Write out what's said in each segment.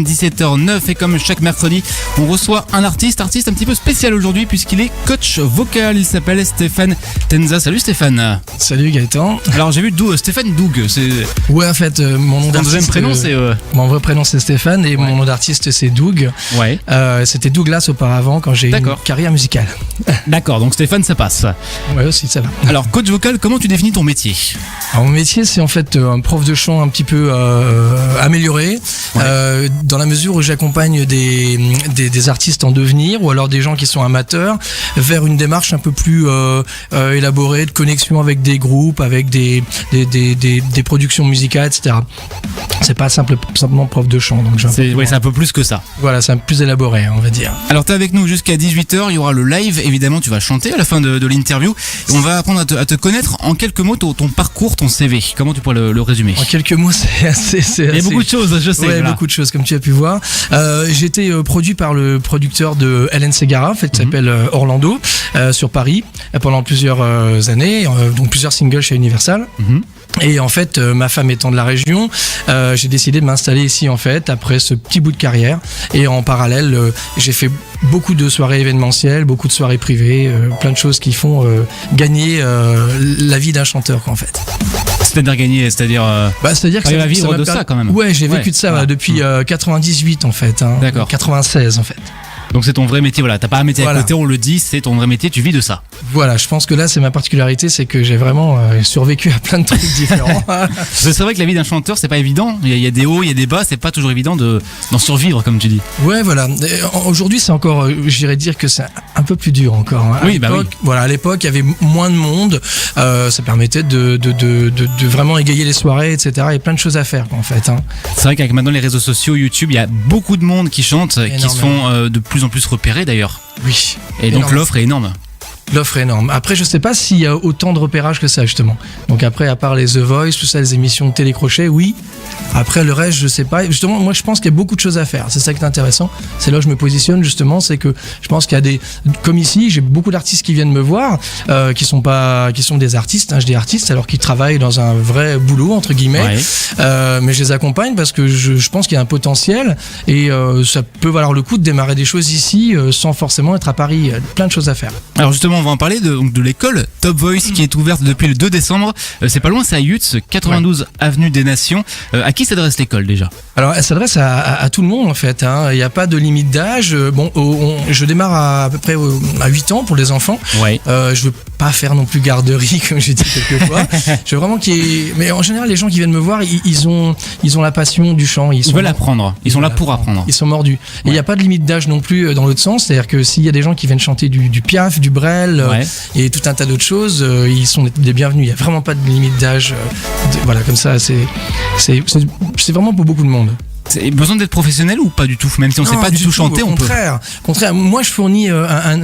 17h09 et comme chaque mercredi, on reçoit un artiste un petit peu spécial aujourd'hui puisqu'il est coach vocal. Il s'appelle Stéphane Tenza. Salut Stéphane. Salut Gaëtan. Alors j'ai vu Stéphane Doug. C'est... Ouais, en fait, mon nom d'artiste. Deuxième prénom, c'est. Mon vrai prénom c'est Stéphane et mon nom d'artiste c'est Doug. Ouais. C'était Douglas auparavant quand j'ai eu une carrière musicale. D'accord, donc Stéphane, ça passe. Ouais, aussi, ça va. Alors, coach vocal, comment tu définis ton métier ? Alors, mon métier, c'est en fait un prof de chant un petit peu amélioré, dans la mesure où j'accompagne des artistes en devenir ou alors des gens qui sont amateurs vers une démarche un peu plus élaborée de connexion avec des groupes, avec des productions musicales, etc. C'est pas simplement prof de chant. Donc c'est un peu plus que ça. Voilà, c'est un peu plus élaboré, on va dire. Alors, tu es avec nous jusqu'à 18h, il y aura le live, évidemment, tu vas chanter à la fin de l'interview. Et on va apprendre à te connaître. En quelques mots, ton parcours, ton CV, comment tu pourrais le résumer ? En quelques mots, c'est assez... Il y a beaucoup de choses, je sais. Ouais, beaucoup de choses, comme tu as pu voir. J'ai été produit par le producteur de Hélène Ségara, en fait, qui s'appelle Orlando, sur Paris, pendant plusieurs années, donc plusieurs singles chez Universal. Et en fait, ma femme étant de la région, j'ai décidé de m'installer ici en fait après ce petit bout de carrière. Et en parallèle, j'ai fait beaucoup de soirées événementielles, beaucoup de soirées privées, plein de choses qui font gagner la vie d'un chanteur en fait. C'est-à-dire gagner, c'est-à-dire que ça va vivre de ça quand même. Ouais, j'ai vécu de ça depuis 98 en fait. D'accord. 96 en fait. Donc c'est ton vrai métier, voilà. T'as pas un métier à côté, on le dit, c'est ton vrai métier, tu vis de ça. Voilà, je pense que là c'est ma particularité, c'est que j'ai vraiment survécu à plein de trucs différents. C'est vrai que la vie d'un chanteur c'est pas évident, il y a des hauts, il y a des bas, c'est pas toujours évident d'en survivre comme tu dis. Ouais, voilà. Aujourd'hui c'est encore, j'irais dire que c'est un peu plus dur encore. Oui, Voilà, à l'époque il y avait moins de monde, ça permettait de vraiment égayer les soirées, etc. Il y a plein de choses à faire en fait. C'est vrai qu'avec maintenant les réseaux sociaux, YouTube, il y a beaucoup de monde qui chante, qui se font de plus en plus repérés d'ailleurs. Oui. Et donc l'offre est énorme. L'offre est énorme. Après, je sais pas s'il y a autant de repérage que ça, justement. Donc après, à part les The Voice, tout ça, les émissions de télécrochet, oui. Après, le reste, je sais pas. Justement, moi, je pense qu'il y a beaucoup de choses à faire. C'est ça qui est intéressant. C'est là où je me positionne, justement. C'est que je pense qu'il y a comme ici, j'ai beaucoup d'artistes qui viennent me voir, qui sont des artistes, je dis artistes, alors qu'ils travaillent dans un vrai boulot, entre guillemets. Ouais. Mais je les accompagne parce que je pense qu'il y a un potentiel et ça peut valoir le coup de démarrer des choses ici sans forcément être à Paris. Il y a plein de choses à faire. Alors, justement, on va en parler de l'école Top Voice qui est ouverte depuis le 2 décembre. C'est pas loin, c'est à Yutz, 92 avenue des Nations. À qui s'adresse l'école déjà ? Alors elle s'adresse à tout le monde en fait. Il n'y a pas de limite d'âge. Bon, je démarre à peu près à 8 ans pour les enfants. Ouais. Je veux pas faire non plus garderie comme j'ai dit quelquefois. Je veux vraiment mais en général les gens qui viennent me voir, ils ont la passion du chant. Ils veulent apprendre. Ils sont là pour apprendre. Ils sont mordus. Et il n'y a pas de limite d'âge non plus dans l'autre sens. C'est-à-dire que s'il y a des gens qui viennent chanter du Piaf, du Brel, et tout un tas d'autres choses, ils sont des bienvenus. Il n'y a vraiment pas de limite d'âge. Voilà, comme ça, c'est vraiment pour beaucoup de monde. C'est besoin d'être professionnel ou pas du tout ? Même si on ne sait pas du tout chanter, on peut. Au contraire, moi je fournis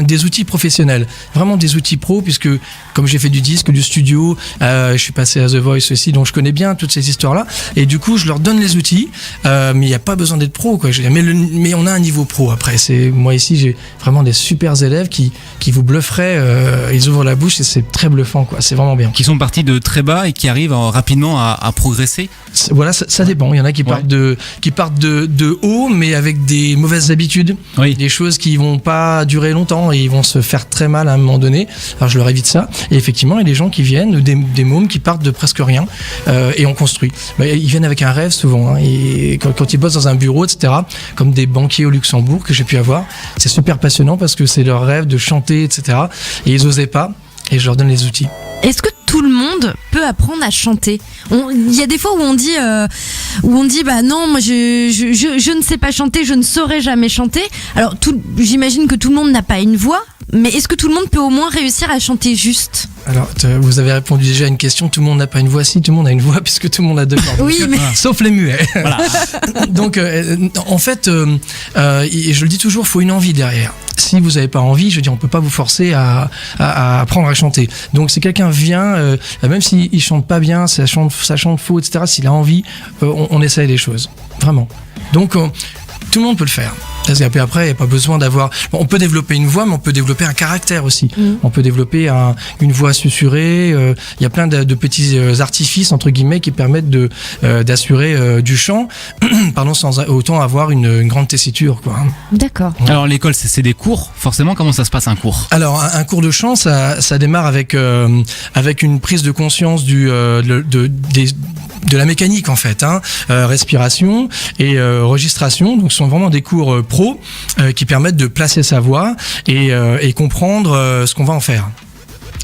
des outils professionnels, vraiment des outils pro, puisque comme j'ai fait du disque, du studio, je suis passé à The Voice aussi, donc je connais bien toutes ces histoires-là. Et du coup, je leur donne les outils, mais il n'y a pas besoin d'être pro, quoi. Mais on a un niveau pro après. Moi ici, j'ai vraiment des super élèves qui vous blufferaient. Ils ouvrent la bouche et c'est très bluffant, quoi. C'est vraiment bien. Qui sont partis de très bas et qui arrivent rapidement à progresser. Voilà, ça dépend. Il y en a qui partent de haut, mais avec des mauvaises habitudes, des choses qui vont pas durer longtemps et ils vont se faire très mal à un moment donné. Alors je leur évite ça. Et effectivement, il y a des gens qui viennent, des mômes qui partent de presque rien et on construit. Ils viennent avec un rêve souvent. Et quand ils bossent dans un bureau, etc., comme des banquiers au Luxembourg que j'ai pu avoir, c'est super passionnant parce que c'est leur rêve de chanter, etc. Et ils osaient pas. Et je leur donne les outils. Est-ce que tout le monde peut apprendre à chanter ? Il y a des fois où on dit bah non, moi je ne sais pas chanter, je ne saurais jamais chanter. Alors j'imagine que tout le monde n'a pas une voix, mais est-ce que tout le monde peut au moins réussir à chanter juste ? Alors vous avez répondu déjà à une question, tout le monde n'a pas une voix, si tout le monde a une voix puisque tout le monde a deux cordes. Oui, mais... Sauf les muets. Voilà. Donc en fait, et je le dis toujours, il faut une envie derrière. Si vous n'avez pas envie, je veux dire, on peut pas vous forcer à apprendre à chanter. Donc si quelqu'un vient, même s'il chante pas bien, ça chante faux, etc., s'il a envie, on essaye des choses. Vraiment. Donc tout le monde peut le faire. Parce qu'après, il n'y a pas besoin d'avoir. Bon, on peut développer une voix, mais on peut développer un caractère aussi. On peut développer une voix susurrée. Il y a plein de petits artifices entre guillemets qui permettent d'assurer du chant, pardon, sans autant avoir une grande tessiture, quoi. D'accord. Alors l'école, c'est des cours. Forcément, comment ça se passe un cours? Alors un cours de chant, ça démarre avec une prise de conscience de la mécanique en fait, respiration et registration. Donc ce sont vraiment des cours pro qui permettent de placer sa voix et comprendre ce qu'on va en faire.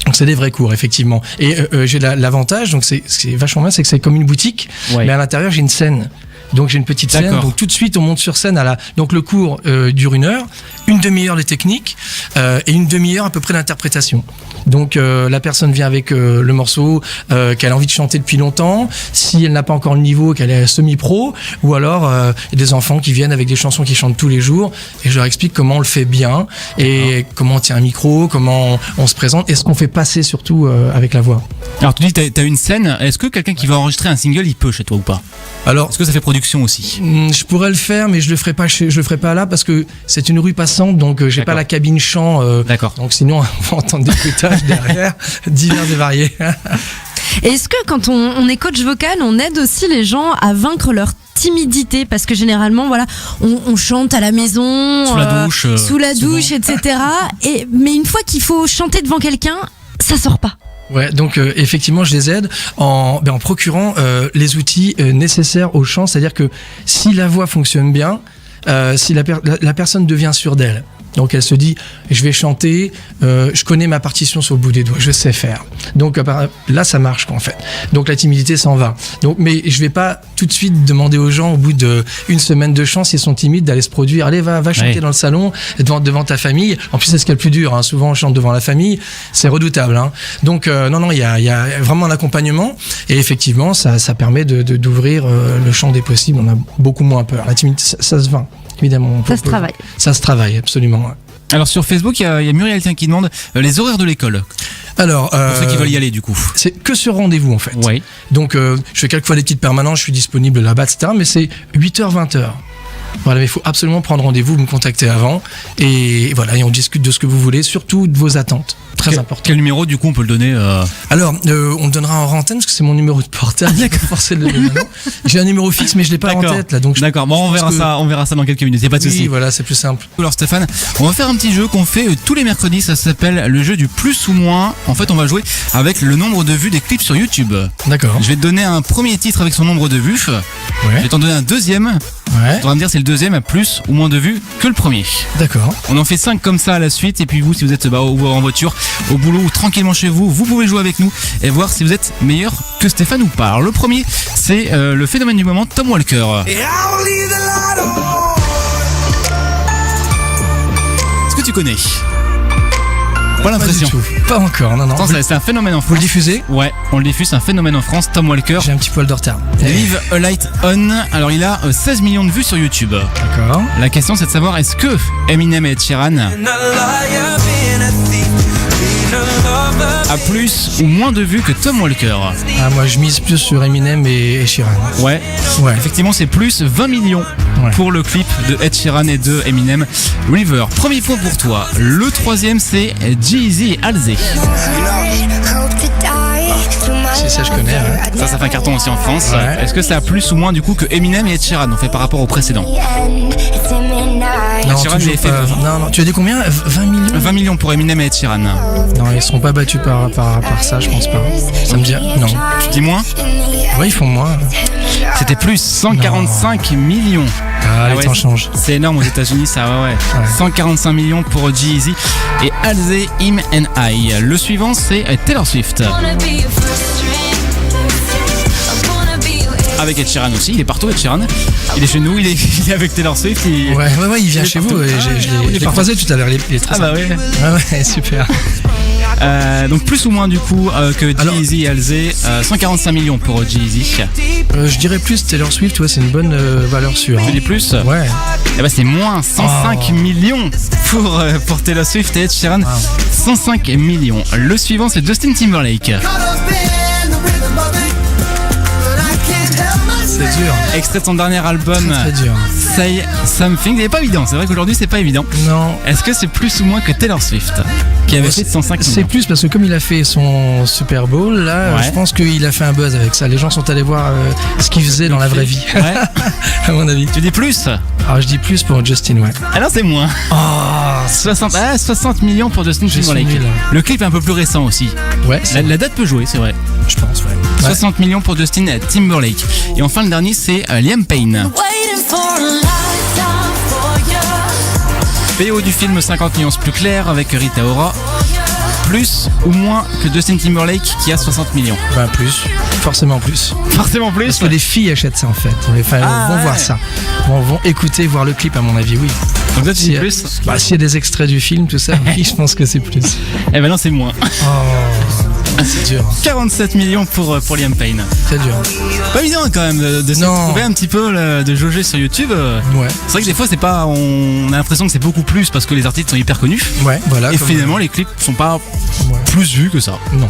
Donc c'est des vrais cours effectivement. Et j'ai l'avantage, donc c'est vachement bien, c'est que c'est comme une boutique, Ouais. mais à l'intérieur j'ai une scène. Donc j'ai une petite scène, D'accord. donc tout de suite on monte sur scène donc le cours dure 1 heure, une demi-heure les techniques et une demi-heure à peu près d'interprétation. Donc la personne vient avec le morceau qu'elle a envie de chanter depuis longtemps, si elle n'a pas encore le niveau, qu'elle est semi-pro, ou alors il y a des enfants qui viennent avec des chansons qu'ils chantent tous les jours et je leur explique comment on le fait bien et comment on tient un micro, comment on se présente et ce qu'on fait passer surtout avec la voix. Alors tu dis t'as une scène. Est-ce que quelqu'un qui va enregistrer un single, il peut chez toi ou pas? Alors Est-ce que ça fait production aussi? je pourrais le faire, mais je le ferai pas là parce que c'est une rue passante, donc j'ai pas D'accord. la cabine chant. D'accord. Donc sinon, on va entendre des bruitages derrière, divers et variés. Et est-ce que quand on est coach vocal, on aide aussi les gens à vaincre leur timidité? Parce que généralement, voilà, on chante à la maison, Sous la douche, sous la souvent. douche, etc. Mais une fois qu'il faut chanter devant quelqu'un, ça sort pas. Ouais, donc effectivement, je les aide en procurant les outils nécessaires au chant. C'est-à-dire que si la voix fonctionne bien, si la personne devient sûre d'elle. Donc elle se dit, je vais chanter, je connais ma partition sur le bout des doigts, je sais faire. Donc là, ça marche quoi, en fait. Donc la timidité s'en va. Donc, mais je vais pas tout de suite demander aux gens au bout d'1 semaine de chant, s'ils sont timides, d'aller se produire. Allez, va chanter Ouais. dans le salon devant ta famille. En plus, c'est ce qu'il y a le plus dur. Souvent, on chante devant la famille, c'est redoutable. Donc non, il y a vraiment un accompagnement et effectivement, ça permet d'ouvrir le champ des possibles. On a beaucoup moins peur. La timidité, ça se vainc. Évidemment. Ça se travaille. Ça se travaille, absolument. Alors sur Facebook, il y a Muriel qui demande les horaires de l'école. Alors, Pour ceux qui veulent y aller du coup. c'est que sur rendez-vous en fait. Ouais. Donc, je fais quelques fois des petites permanences, je suis disponible là-bas, etc. Mais c'est 8h, 20h. Voilà, mais il faut absolument prendre rendez-vous, me contacter avant. Et voilà, et on discute de ce que vous voulez, surtout de vos attentes. Très important. Quel numéro du coup on peut le donner Alors, on le donnera en antenne parce que c'est mon numéro de portable. Il faut forcer le donner maintenant. J'ai un numéro fixe, mais je l'ai pas en D'accord. tête là. Donc D'accord, bon, on verra ça dans quelques minutes, y a pas de Oui, souci. voilà, c'est plus simple. Alors Stéphane, on va faire un petit jeu qu'on fait tous les mercredis, ça s'appelle le jeu du plus ou moins. En fait, on va jouer avec le nombre de vues des clips sur YouTube. D'accord. Je vais te donner un premier titre avec son nombre de vues. Je Ouais. vais t'en donner un deuxième. Ouais. Tu vas me dire si le deuxième a plus ou moins de vues que le premier. D'accord. On en fait 5 comme ça à la suite. Et puis vous, si vous êtes en voiture, au boulot ou tranquillement chez vous, vous pouvez jouer avec nous et voir si vous êtes meilleur que Stéphane ou pas. Alors le premier, c'est le phénomène du moment, Tom Walker. Est-ce que tu connais? Pas l'impression. du tout. Pas encore, non. Attends, c'est un phénomène en Vous le France. diffusez? Ouais, on le diffuse, c'est un phénomène en France. Tom Walker, J'ai un petit poil de retard. Leave a Light On. Alors il a 16 millions de vues sur YouTube. D'accord. La question c'est de savoir est-ce que Eminem et Ed Sheeran a plus ou moins de vues que Tom Walker? Ah, moi, je mise plus sur Eminem et Sheeran. Ouais, Ouais. effectivement c'est plus 20 millions Ouais. pour le clip de Ed Sheeran et de Eminem, River. Premier point pour toi. Le troisième c'est Jeezy et Halsey. C'est ça, je connais. Ouais. Ça fait un carton aussi en France. Ouais. Est-ce que ça a plus ou moins du coup que Eminem et Ed Sheeran? On fait par rapport au précédent. Non, Sheeran, toujours il a fait pas. Non. Tu as dit combien? 20 millions? 20 millions pour Eminem et Ed Sheeran. Non, ils seront pas battus par ça, je pense pas. Ça me dit. Non. Tu dis moins? Ouais, ils font moins. C'était plus 145 millions. Ah, les ouais, temps changent. C'est énorme aux États-Unis, ça, ouais. 145 millions pour Jeezy et Halsey, Him and I. Le suivant, c'est Taylor Swift. Avec Ed Sheeran aussi, il est partout Ed Sheeran. Il est chez nous, il est avec Taylor Swift. Ouais, il vient il est chez partout. vous. Et Ah, je il est l'ai partout. croisé tout à l'heure. Il est très Ah bah ouais. sympa. Ouais, super. Donc plus ou moins du coup que Alors- Jeezy et Halsey. 145 millions pour Jeezy. Je dirais plus Taylor Swift, ouais, c'est une bonne valeur sûre. Tu dis plus? Ouais. Eh ben c'est moins 105 millions pour Taylor Swift et Ed Sheeran. 105 millions. Le suivant c'est Justin Timberlake. C'est dur. Extrait de son dernier album, Très dur. Say Something. C'est pas évident, c'est vrai qu'aujourd'hui c'est pas évident. Non. Est-ce que c'est plus ou moins que Taylor Swift qui avait fait 105 C'est millions? plus parce que comme il a fait son Super Bowl, là, Ouais. je pense qu'il a fait un buzz avec ça. Les gens sont allés voir ce qu'il faisait dans la vraie vie, Ouais. à mon avis. Tu dis plus? Alors je dis plus pour Justin, ouais. Ah non, c'est moins. Oh, 60 millions pour Justin Je suis Timberlake. nul. Le clip est un peu plus récent aussi. ouais, La date peut jouer, c'est vrai. je pense, ouais. 60 millions pour Justin Timberlake. Et enfin, le dernier, c'est Liam Payne. PO du film 50 nuances plus clair avec Rita Ora. Plus ou moins que Justin Timberlake qui a 60 millions. Ben plus, forcément plus. Forcément plus. Parce que les filles achètent ça en fait. Enfin, Ah, vont ouais. voir ça. Vont écouter, voir le clip à mon avis, oui. Donc toi, tu dis S'il y a- plus? Bah, s'il y a des extraits du film, tout ça, oui, je pense que c'est plus. Eh ben non, c'est moins. Oh, c'est dur, 47 millions pour Liam Payne. très dur. Pas évident quand même de se Non. trouver un petit peu, de jauger sur YouTube. Ouais, C'est vrai que des fois, c'est pas, on a l'impression que c'est beaucoup plus parce que les artistes sont hyper connus. ouais, voilà. Et comme- finalement, les clips sont pas ouais. plus vus que ça. Non.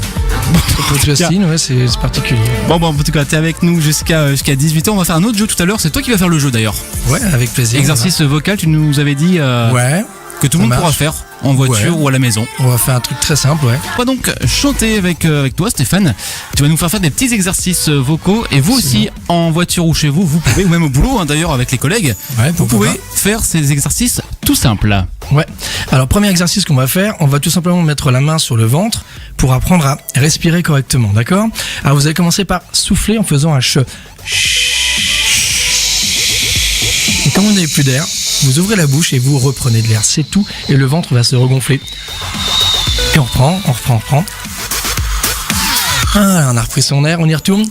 Pour Justin, ouais, c'est particulier. Bon, en tout cas, t'es avec nous jusqu'à 18h. On va faire un autre jeu tout à l'heure. C'est toi qui vas faire le jeu d'ailleurs. Ouais, avec plaisir. Exercice vocal, tu nous avais dit Ouais, que tout le ça monde pourra marche. faire en voiture Ouais. ou à la maison. on va faire un truc très simple, ouais. On va donc chanter avec toi, Stéphane. Tu vas nous faire des petits exercices vocaux. Et vous aussi, en voiture ou chez vous, vous pouvez, ou même au boulot hein, d'ailleurs avec les collègues, Ouais, vous pourquoi pouvez faire ces exercices tout simples. Ouais. Alors, premier exercice qu'on va faire, on va tout simplement mettre la main sur le ventre pour apprendre à respirer correctement, d'accord? Alors, vous allez commencer par souffler en faisant un che. Et quand vous n'avez plus d'air, vous ouvrez la bouche et vous reprenez de l'air. C'est tout. Et le ventre va se regonfler. Et on reprend. Ah, on a repris son air, on y retourne.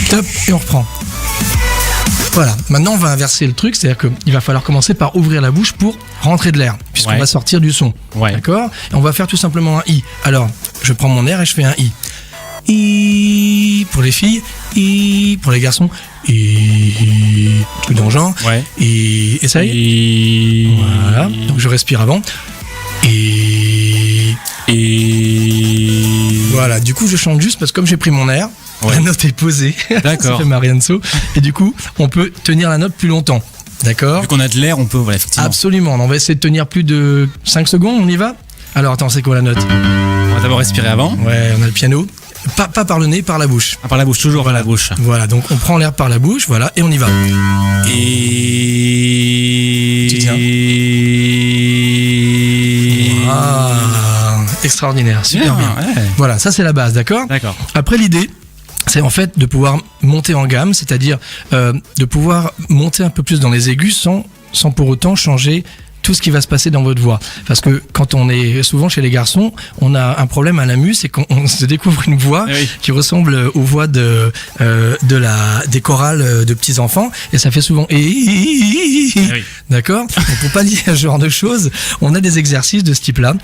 Top, et on reprend. Voilà, maintenant on va inverser le truc, c'est-à-dire qu'il va falloir commencer par ouvrir la bouche pour rentrer de l'air, puisqu'on Ouais. va sortir du son. Ouais. D'accord? Et on va faire tout simplement un I. Alors, je prends mon air et je fais un I. I pour les filles, I pour les garçons, I, truc dans le genre. Ouais. Et essaye. Et... Voilà, donc je respire avant. Et voilà, du coup je chante juste parce que comme j'ai pris mon air, Ouais. la note est posée. D'accord. Ça fait Marianne-So. Et du coup, on peut tenir la note plus longtemps. D'accord? Vu qu'on a de l'air, on peut, voilà, effectivement. Absolument. On va essayer de tenir plus de 5 secondes, on y va? Alors attends, c'est quoi la note? On va d'abord respirer avant. Ouais, on a le piano. Pas par le nez, par la bouche. Ah, par la bouche, toujours par la bouche. Voilà, donc on prend l'air par la bouche, voilà, et on y va. Et... Tu tiens. Ah, extraordinaire, super bien. Ouais. Voilà, ça c'est la base, d'accord? D'accord. Après l'idée, c'est en fait de pouvoir monter en gamme, c'est-à-dire de pouvoir monter un peu plus dans les aigus sans pour autant changer tout ce qui va se passer dans votre voix. Parce que quand on est souvent chez les garçons, on a un problème à la mue, c'est qu'on se découvre une voix Eh oui. qui ressemble aux voix des chorales de petits enfants, et ça fait souvent Eh oui. d'accord? Donc pour pas dire ce genre de choses, on a des exercices de ce type-là.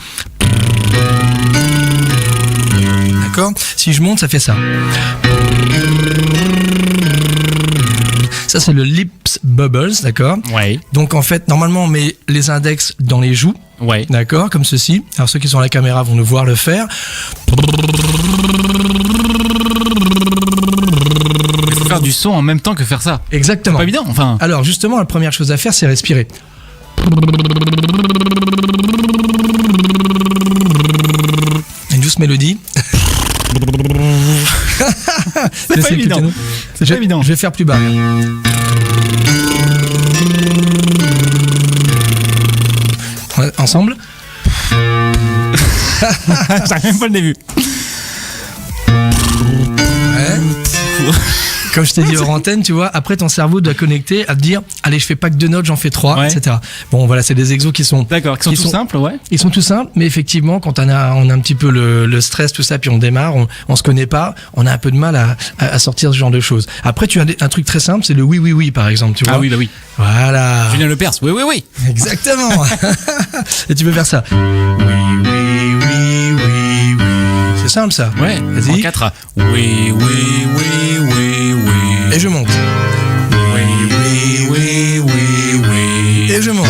D'accord? Si je monte, ça fait ça. Ça, c'est le lips bubbles, d'accord? Ouais. Donc, en fait, normalement, on met les index dans les joues, Ouais. d'accord? Comme ceci. Alors, ceux qui sont à la caméra vont nous voir le faire. Il faut faire du son en même temps que faire ça. Exactement. Pas évident, enfin. Alors, justement, la première chose à faire, c'est respirer. Une douce mélodie. C'est pas J'essaie de évident. piano. C'est pas évident. Je vais faire plus bas. Ouais, ensemble. J'arrive même pas le début. Ouais. Comme je t'ai dit hors antenne, tu vois, après ton cerveau doit connecter à te dire, allez, je fais pas que 2 notes, j'en fais 3, Ouais. etc. Bon, voilà, c'est des exos qui sont, D'accord, qui sont Ils tout sont- simples, ouais. ils sont tout simples, mais effectivement, quand on a un petit peu le stress, tout ça, puis on démarre, on se connaît pas, on a un peu de mal à sortir ce genre de choses. Après, tu as un truc très simple, c'est le oui, oui, oui, par exemple, tu vois. Ah oui, bah oui. Voilà. Julien Lepers, oui, oui, oui. Exactement. Et tu peux faire ça. Oui, oui, oui, oui, oui. C'est simple, ça. Ouais, Vas-y. en 4. Oui, oui, oui, oui, oui. Et je monte. Oui, oui, oui, oui, oui. Et je monte.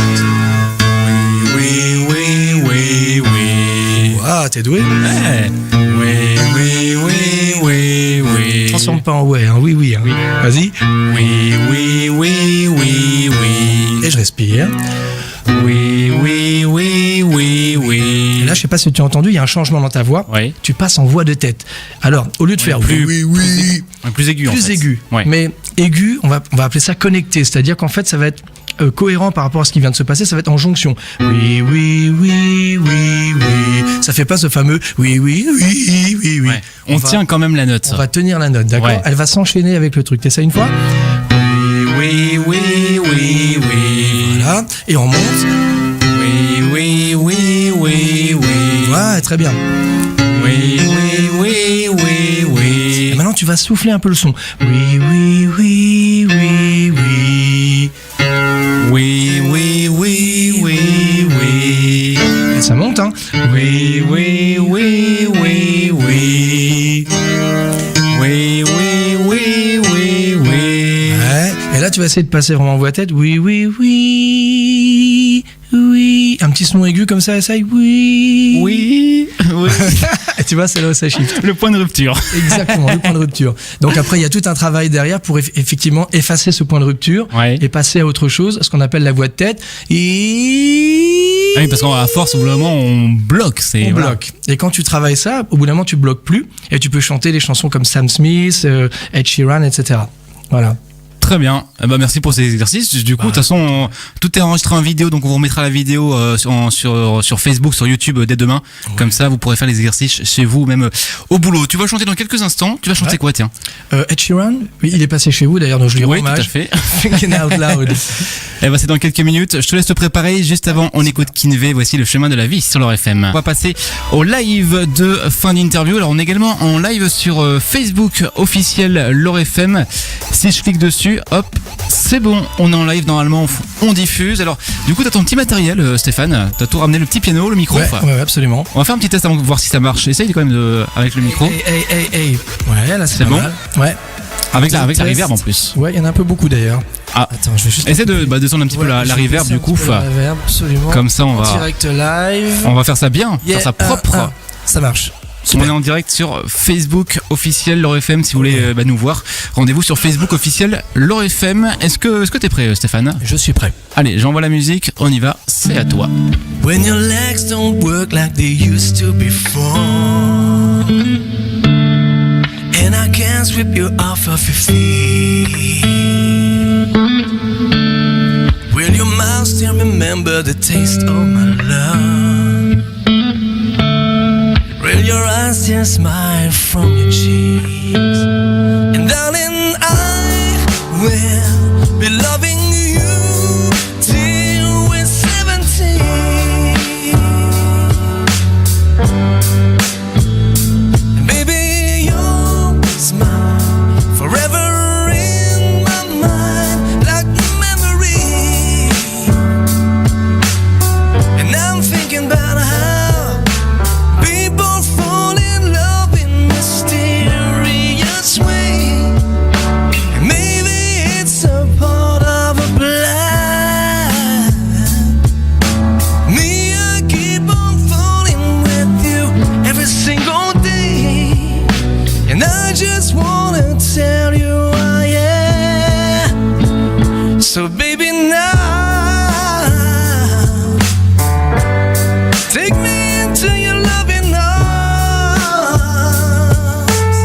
Oui, oui, oui, oui. Ah, t'es doué. Ouais. Oui, oui, oui, oui, oui. Attention pas en ouais, hein. Oui, oui, hein. Oui. Vas-y. Oui, oui, oui, oui, oui. Et je respire. Oui, oui, oui, oui, oui. Et là, je sais pas si tu as entendu, il y a un changement dans ta voix. Oui. Tu passes en voix de tête. Alors, au lieu de faire plus- oui, oui, Plus aigu en fait. plus aigu. Ouais. Mais aigu, on va appeler ça connecté. C'est-à-dire qu'en fait, ça va être cohérent par rapport à ce qui vient de se passer. Ça va être en jonction. Oui, oui, oui, oui, oui. Ça fait pas ce fameux oui, oui, oui, oui, oui. Ouais. On va- tient quand même la note. On va tenir la note, d'accord? Ouais. Elle va s'enchaîner avec le truc. T'essaies une fois? Oui, oui, oui, oui, oui. Voilà. Et on monte. Oui, oui, oui, oui, oui. Ouais, très bien. Oui, oui, oui, oui, Et oui. maintenant, tu vas souffler un peu le son. Oui, oui, oui, oui, oui. Oui, oui, oui, oui, oui. Et ça monte, hein? Oui, oui, oui, oui, oui. Oui, oui, oui, oui, oui. Ouais. Et là, tu vas essayer de passer vraiment en voix tête. Oui, oui, oui, oui. Un petit son aigu comme ça, essaye. Oui. Oui, oui. Et tu vois, c'est là où ça shift. Le point de rupture. Exactement, le point de rupture. Donc après, il y a tout un travail derrière pour effectivement effacer ce point de rupture Ouais. et passer à autre chose, ce qu'on appelle la voix de tête. Et Ah oui, parce qu'à force, au bout d'un moment, on bloque. on bloque. Et quand tu travailles ça, au bout d'un moment, tu bloques plus et tu peux chanter des chansons comme Sam Smith, Ed Sheeran, etc. Voilà. Très bien. Eh ben, merci pour ces exercices. Du coup, de toute façon, tout est enregistré en vidéo, donc on vous remettra la vidéo sur Facebook, sur YouTube dès demain. Comme ça, vous pourrez faire les exercices chez vous, même au boulot. Tu vas chanter dans quelques instants. Tu vas chanter Ouais. quoi, tiens? Ed Sheeran, oui, il est passé chez vous d'ailleurs, donc je lui rends Oui, tout à hommage. fait. Thinking out loud. Eh ben, c'est dans quelques minutes. Je te laisse te préparer. Juste avant, on écoute Kinvey. Voici le chemin de la vie sur leur FM. On va passer au live de fin d'interview. Alors, on est également en live sur Facebook officiel leur FM. Si je clique dessus, hop, c'est bon. On est en live normalement. On diffuse. Alors, du coup, t'as ton petit matériel, Stéphane. T'as tout ramené, le petit piano, le micro. Ouais, ouais, absolument. On va faire un petit test avant de voir si ça marche. Essaye quand même avec le micro. Hey. Ouais, là c'est C'est pas bon mal. Ouais. Avec la Test. reverb en plus. Ouais, il y en a un peu beaucoup d'ailleurs. Ah. Attends, je vais juste. Essaie de descendre un petit peu Ouais, la je vais reverb baisser du un petit coup. peu la reverb, absolument. Comme ça, on va, Direct live. on va faire ça bien, Yeah, faire ça propre. Ça marche. On est en direct sur Facebook officiel Laure FM si vous voulez nous voir. Rendez-vous sur Facebook officiel Laure FM. Est-ce que t'es prêt, Stéphane? Je suis prêt. Allez, j'envoie la musique, on y va, c'est à toi. When your legs don't work like they used to before, and I can't sweep you off of your feet, will your mouth still remember the taste of my love? Will your eyes still smile from your cheeks? And darling, I will be loving you till we're 17. And baby, your smile forever in my mind like a memory. And I'm thinking about how people fall in love in mysterious ways. And maybe it's a part of a plan. Me, I keep on falling with you every single day. And I just wanna tell you I am. So baby, now take me into your loving arms.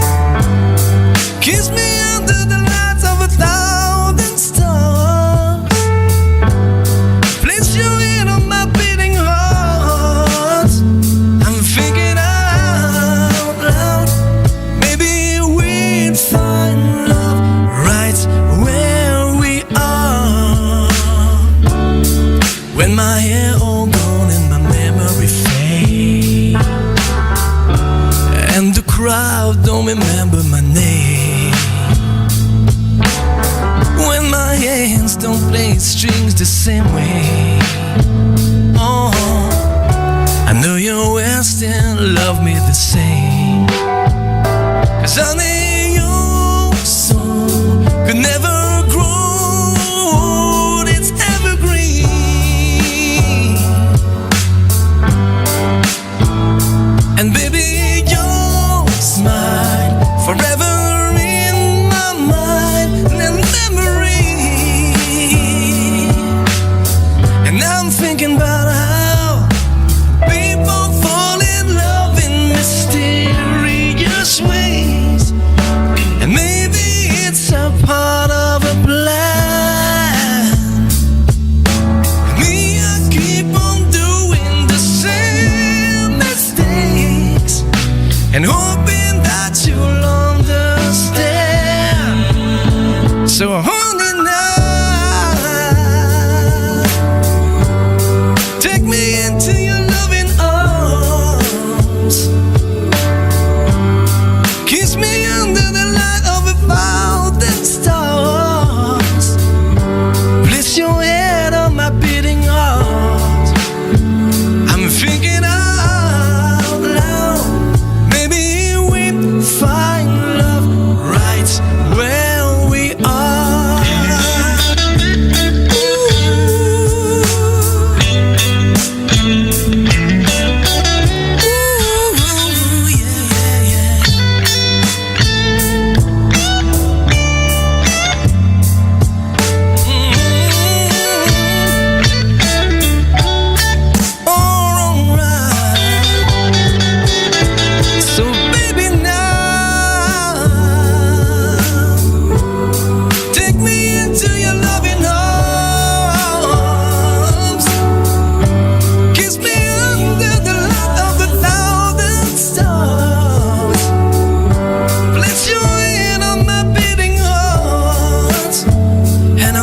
Kiss me under the lights of 1,000 stars. Place your hand on my beating heart. I'm thinking out loud. Maybe we'd find love right where we are. When my hair all gone and my memory fade, and the crowd don't remember my name. When my hands don't play strings the same way. Oh, I know you will still love me the same. 'Cause honey, your soul could never grow. It's evergreen. And baby, your smile forever in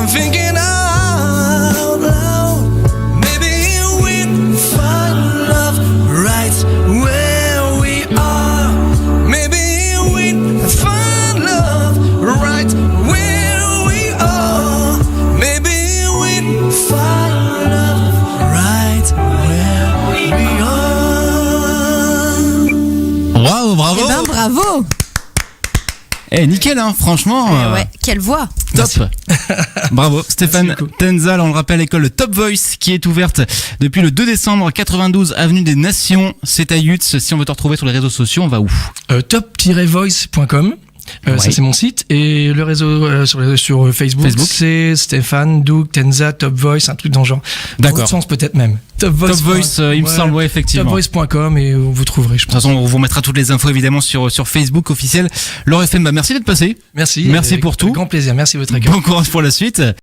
I'm thinking out loud. Maybe we'll find love right where we are. Maybe we'll find love right where we are. Maybe we'll find love right where we are. Waouh, bravo. Eh ben, bravo. Nickel, hein, franchement. Ouais, quelle voix. Top. Bravo, Stéphane Merci beaucoup. Tenzal, on le rappelle, l'école Top Voice qui est ouverte depuis le 2 décembre, 92 avenue des Nations. C'est à Yutz. Si on veut te retrouver sur les réseaux sociaux, on va où? Top-voice.com. Ouais. Ça c'est mon site, et le réseau sur Facebook, c'est Stéphane, Doug, Tenza, Top Voice, un truc dans le genre. D'accord. Dans le sens peut-être même. Top Voice, il me semble, ouais, effectivement. Topvoice.com et vous trouverez, je De toute pense. façon, on vous mettra toutes les infos évidemment sur Facebook officiel. Laure FM, merci d'être passé. Merci. Merci pour avec tout. Grand plaisir. Merci de votre accueil. Bon courage pour la suite.